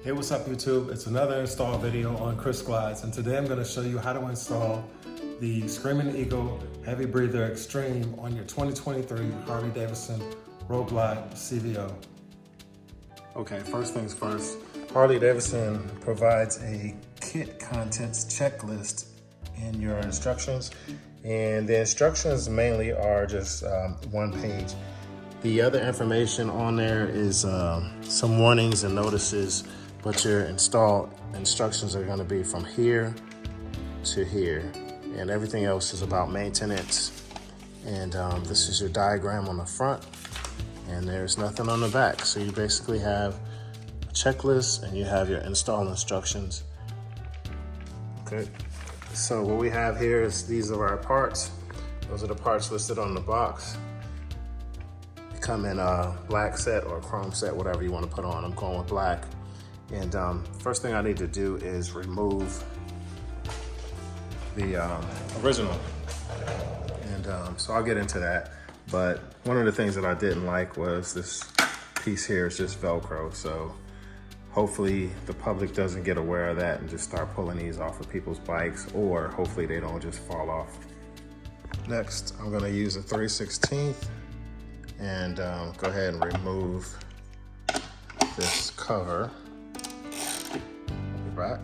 Hey, what's up YouTube? It's another install video on Chris Glides, and today I'm going to show you how to install the Screamin Eagle Heavy Breather Extreme on your 2023 Harley-Davidson Road Glide CVO. Okay, first things first, Harley-Davidson provides a kit contents checklist in your instructions, and the instructions mainly are just one page. The other information on there is some warnings and notices, but your install instructions are going to be from here to here, and everything else is about maintenance. And this is your diagram on the front, and there's nothing on the back. So you basically have a checklist and you have your install instructions. Okay, so what we have here is these are our parts. Those are the parts listed on the box. They come in a black set or a chrome set, whatever you want to put on. I'm going with black. And first thing I need to do is remove the original. And so I'll get into that. But one of the things that I didn't like was this piece here is just Velcro. So hopefully the public doesn't get aware of that and just start pulling these off of people's bikes, or hopefully they don't just fall off. Next, I'm gonna use a 3/16 and go ahead and remove this cover. Right.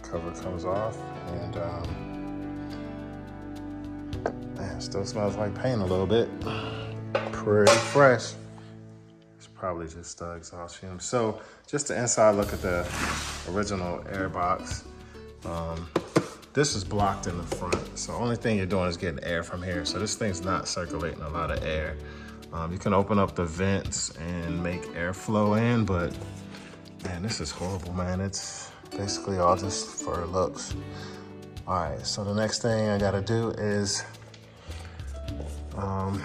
Cover comes off, and man, still smells like paint a little bit. Pretty fresh. It's probably just exhaust fumes. So just the inside look at the original air box. This is blocked in the front, so the only thing you're doing is getting air from here. So this thing's not circulating a lot of air. You can open up the vents and make airflow in, but man, this is horrible, man. It's basically all just for looks. All right, so the next thing I gotta do is, I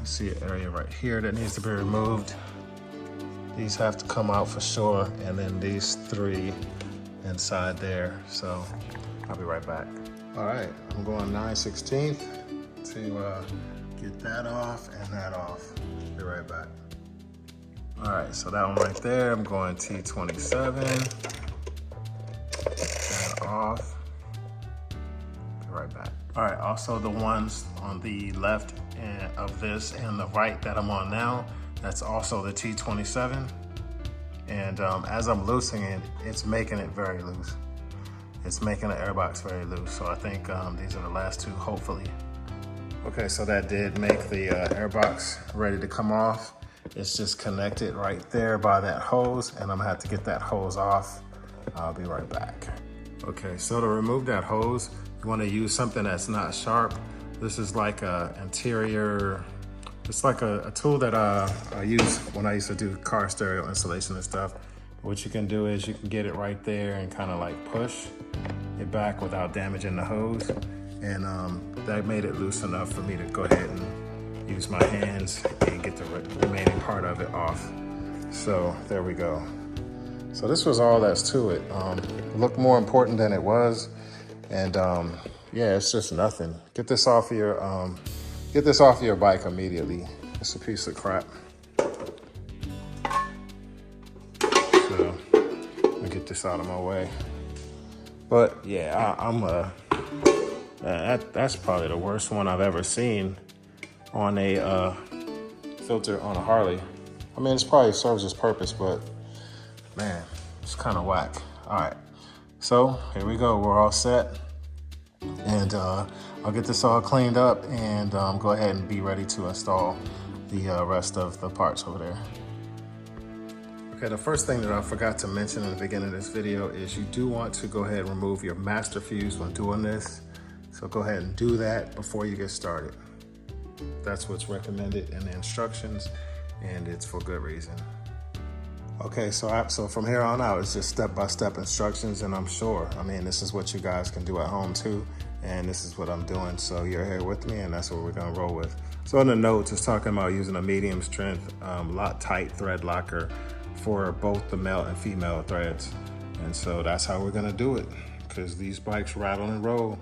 see an area right here that needs to be removed. These have to come out for sure, and then these three inside there. So I'll be right back. All right, I'm going 9/16 to get that off and that off. Be right back. All right, so that one right there, I'm going T27. That off. Be right back. All right, also the ones on the left of this and the right that I'm on now, that's also the T27. And as I'm loosening it, it's making it very loose. It's making the airbox very loose. So I think these are the last two, hopefully. Okay, so that did make the airbox ready to come off. It's just connected right there by that hose, and I'm gonna have to get that hose off. I'll be right back. Okay, so to remove that hose, you wanna use something that's not sharp. This is like a interior, it's like a tool that I use when I used to do car stereo installation and stuff. What you can do is you can get it right there and kind of like push it back without damaging the hose. And that made it loose enough for me to go ahead and use my hands and get the remaining part of it off. So there we go. So this was all that's to it. It looked more important than it was. And yeah, it's just nothing. Get this off your bike immediately. It's a piece of crap. So let me get this out of my way. But yeah, that's probably the worst one I've ever seen on a filter on a Harley. I mean, it's probably serves its purpose, but man, it's kind of whack. All right, so here we go. We're all set, and I'll get this all cleaned up and go ahead and be ready to install the rest of the parts over there. Okay, the first thing that I forgot to mention in the beginning of this video is you do want to go ahead and remove your master fuse when doing this. So go ahead and do that before you get started. That's what's recommended in the instructions, and it's for good reason. Okay, so from here on out, it's just step-by-step instructions, and I'm sure, I mean, this is what you guys can do at home too, and this is what I'm doing. So you're here with me, and that's what we're gonna roll with. So in the notes, it's talking about using a medium strength Loctite thread locker for both the male and female threads. And so that's how we're gonna do it, because these bikes rattle and roll.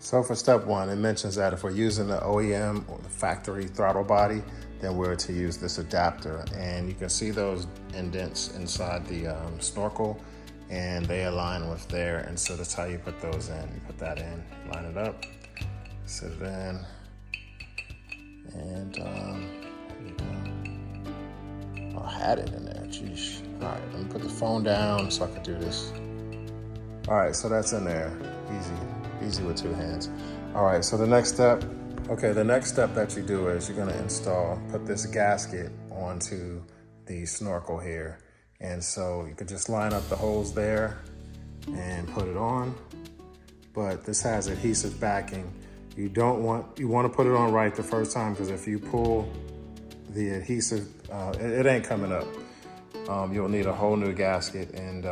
So for step one, it mentions that if we're using the OEM or the factory throttle body, then we're to use this adapter. And you can see those indents inside the snorkel, and they align with there. And so that's how you put those in. You put that in, line it up, sit it in, and there you go. I had it in there, geez. All right, let me put the phone down so I can do this. All right, so that's in there, easy with two hands. All right, so the next step that you do is you're gonna put this gasket onto the snorkel here. And so you could just line up the holes there and put it on. But this has adhesive backing. You want to put it on right the first time, because if you pull the adhesive, it ain't coming up. You'll need a whole new gasket, and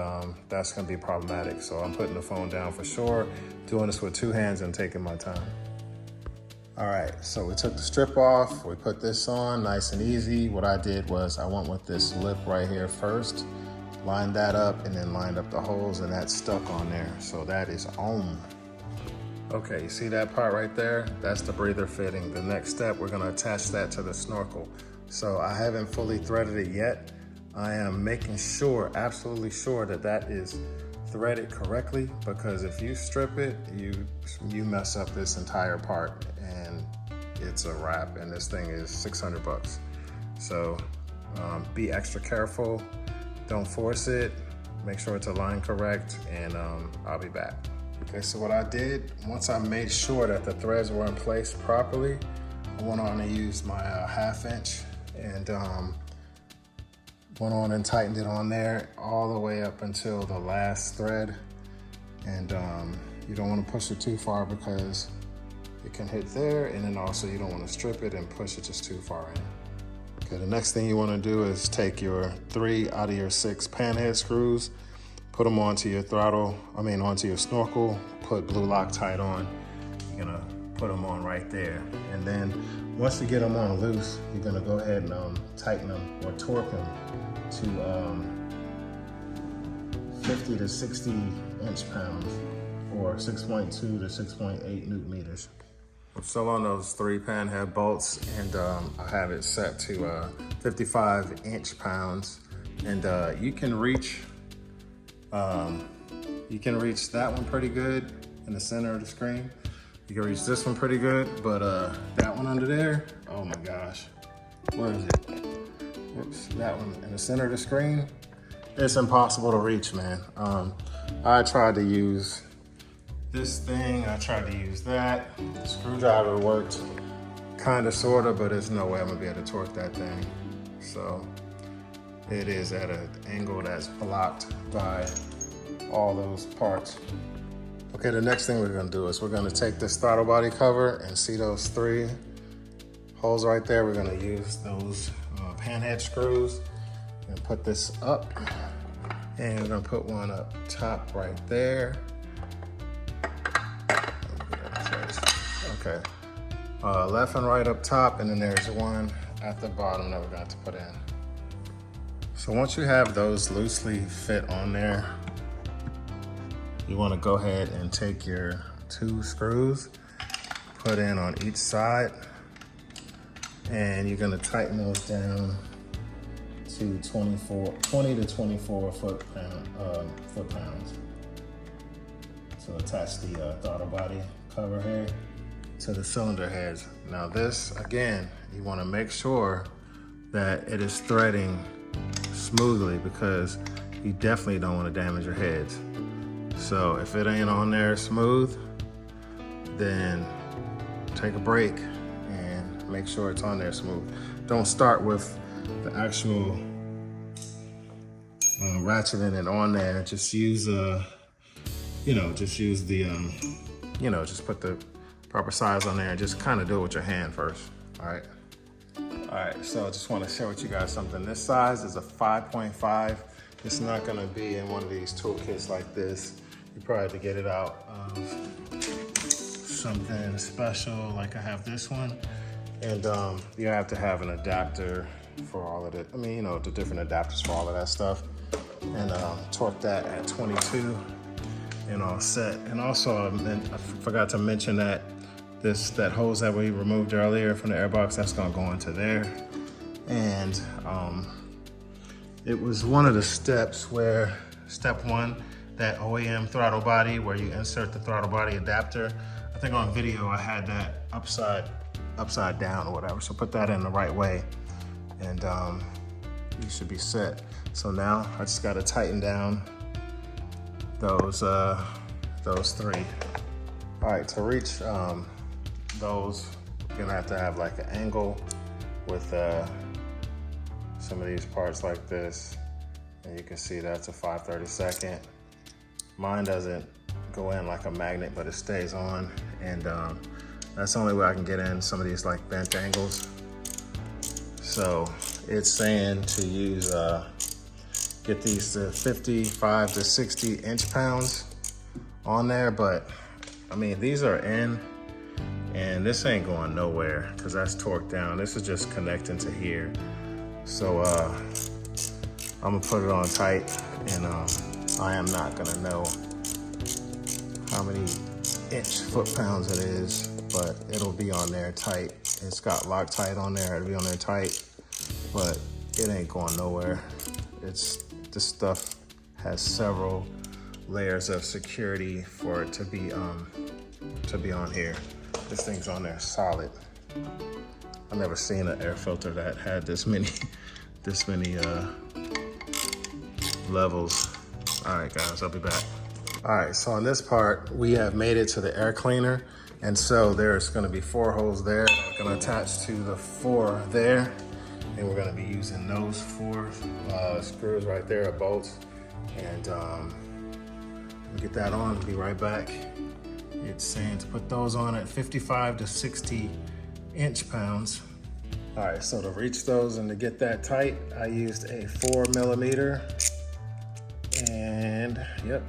that's gonna be problematic. So I'm putting the phone down for sure, doing this with two hands and taking my time. All right, so we took the strip off, we put this on, nice and easy. What I did was I went with this lip right here first, lined that up, and then lined up the holes, and that's stuck on there. So that is on. Okay, you see that part right there? That's the breather fitting. The next step, we're gonna attach that to the snorkel. So I haven't fully threaded it yet. I am making sure, absolutely sure, that that is threaded correctly, because if you strip it, you mess up this entire part and it's a wrap, and this thing is 600 bucks. So be extra careful, don't force it, make sure it's aligned correct, and I'll be back. Okay, so what I did, once I made sure that the threads were in place properly, I went on and used my 1/2 inch and went on and tightened it on there all the way up until the last thread. And you don't want to push it too far, because it can hit there, and then also you don't want to strip it and push it just too far in. Okay, the next thing you want to do is take your 3 out of your 6 panhead screws, put them onto your onto your snorkel, put blue Loctite on. You're gonna put them on right there. And then once you get them on loose, you're gonna go ahead and tighten them or torque them to 50 to 60 inch-pounds, or 6.2 to 6.8 Newton meters. I'm still on those 3 panhead bolts, and I have it set to 55 inch-pounds. And you can reach that one pretty good in the center of the screen. You can reach this one pretty good, but that one under there, oh my gosh, where is it? Whoops, that one in the center of the screen, it's impossible to reach, man. I tried to use this thing, I tried to use that. The screwdriver worked kinda, sorta, but there's no way I'm gonna be able to torque that thing. So it is at an angle that's blocked by all those parts. Okay, the next thing we're gonna do is we're gonna take this throttle body cover, and see those 3 holes right there. We're gonna use those panhead screws and put this up, and we're gonna put one up top right there. Okay, left and right up top, and then there's one at the bottom that we're going to put in. So once you have those loosely fit on there, you want to go ahead and take your 2 screws, put in on each side, and you're going to tighten those down to 20 to 24 foot-pounds. So attach the throttle body cover here to the cylinder heads. Now this, again, you want to make sure that it is threading smoothly, because you definitely don't want to damage your heads. So if it ain't on there smooth, then take a break and make sure it's on there smooth. Don't start with the actual ratcheting it on there. Just use just put the proper size on there and just kind of do it with your hand first. All right, so I just want to share with you guys something. This size is a 5.5. It's not going to be in one of these toolkits like this. You probably have to get it out of something special, like I have this one. And you have to have an adapter for all of it. The different adapters for all of that stuff. And torque that at 22. and all set. And also, I forgot to mention that that hose that we removed earlier from the airbox, that's gonna go into there. And it was one of the steps where, step one, that OEM throttle body where you insert the throttle body adapter. I think on video I had that upside down or whatever. So put that in the right way and you should be set. So now I just gotta tighten down those three. All right, to reach those, you're gonna have to have like an angle with some of these parts like this. And you can see that's a 5/32. Mine doesn't go in like a magnet, but it stays on. And that's the only way I can get in some of these like bent angles. So it's saying to use, get these to 55 to 60 inch-pounds on there, but I mean, these are in, and this ain't going nowhere because that's torqued down. This is just connecting to here. So I'm gonna put it on tight, and I am not gonna know how many foot-pounds it is, but it'll be on there tight. It's got Loctite on there, it'll be on there tight, but it ain't going nowhere. This stuff has several layers of security for it to be on here. This thing's on there solid. I've never seen an air filter that had this many levels. All right, guys, I'll be back. All right, so on this part, we have made it to the air cleaner. And so there's gonna be 4 holes there. I'm gonna attach to the 4 there. And we're gonna be using those 4 screws right there, bolts. And we'll get that on, be right back. It's saying to put those on at 55 to 60 inch-pounds. All right, so to reach those and to get that tight, I used a 4mm, and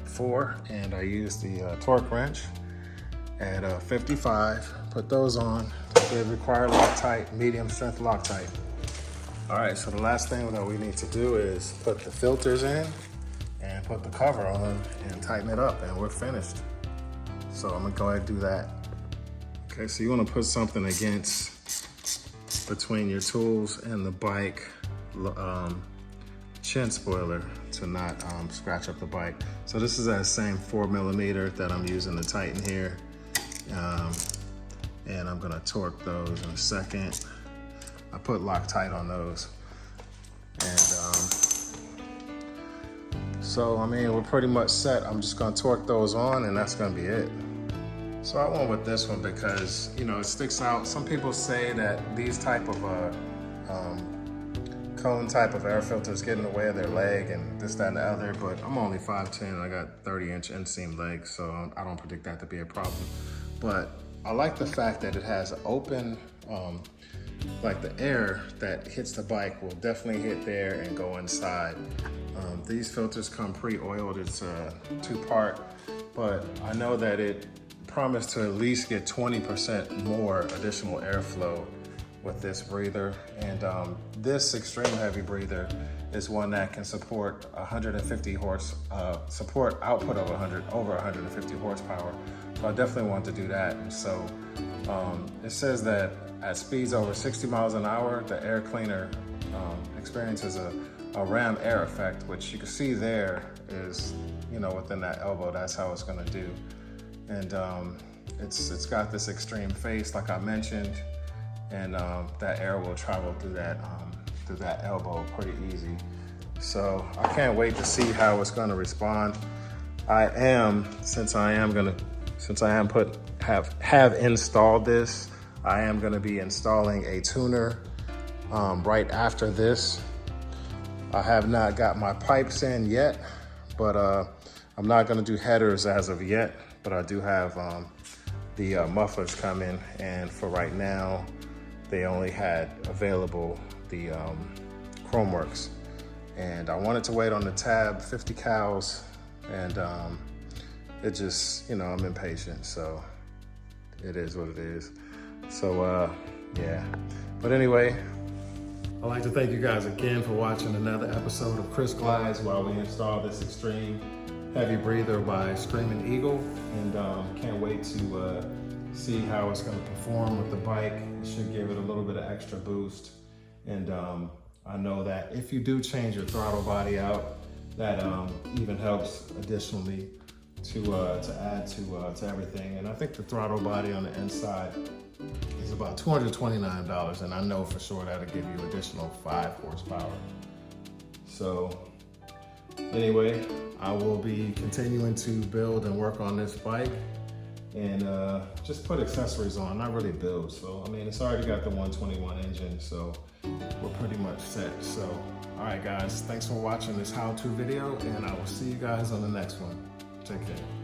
4. And I used the torque wrench at 55. Put those on. They require Loctite, medium strength Loctite. All right, so the last thing that we need to do is put the filters in and put the cover on and tighten it up, and we're finished. So I'm gonna go ahead and do that. Okay, so you wanna put something between your tools and the bike chin spoiler to not scratch up the bike. So this is that same 4mm that I'm using to tighten here. And I'm gonna torque those in a second. I put Loctite on those. And so, I mean, we're pretty much set. I'm just gonna torque those on and that's gonna be it. So I went with this one because, you know, it sticks out. Some people say that these type of cone type of air filters get in the way of their leg and this, that, and the other, but I'm only 5'10", I got 30-inch inseam legs, so I don't predict that to be a problem. But I like the fact that it has open, like the air that hits the bike will definitely hit there and go inside. These filters come pre-oiled, it's a 2-part, but I know that it promised to at least get 20% more additional airflow with this breather. And this Extreme heavy breather is one that can support 150 support output of over 150 horsepower. So I definitely want to do that. And so it says that at speeds over 60 miles an hour, the air cleaner experiences a ram air effect, which you can see there is, you know, within that elbow, that's how it's gonna do. And it's got this extreme face, like I mentioned, and that air will travel through that elbow pretty easy. So I can't wait to see how it's gonna respond. Since I have installed this, I am gonna be installing a tuner right after this. I have not got my pipes in yet, but I'm not gonna do headers as of yet, but I do have the mufflers coming, and for right now, they only had available the Chromeworks. And I wanted to wait on the tab 50 cals, and it just, you know, I'm impatient, so it is what it is. So yeah, but anyway, I'd like to thank you guys again for watching another episode of Chris Glides while we install this Extreme. Heavy Breather by Screamin Eagle, and can't wait to see how it's going to perform with the bike. It should give it a little bit of extra boost, and I know that if you do change your throttle body out, that even helps additionally to add to everything. And I think the throttle body on the inside is about $229, and I know for sure that'll give you additional 5 horsepower. So anyway, I will be continuing to build and work on this bike and just put accessories on, not really build. So, I mean, it's already got the 121 engine, so we're pretty much set. So, all right, guys, thanks for watching this how-to video, and I will see you guys on the next one. Take care.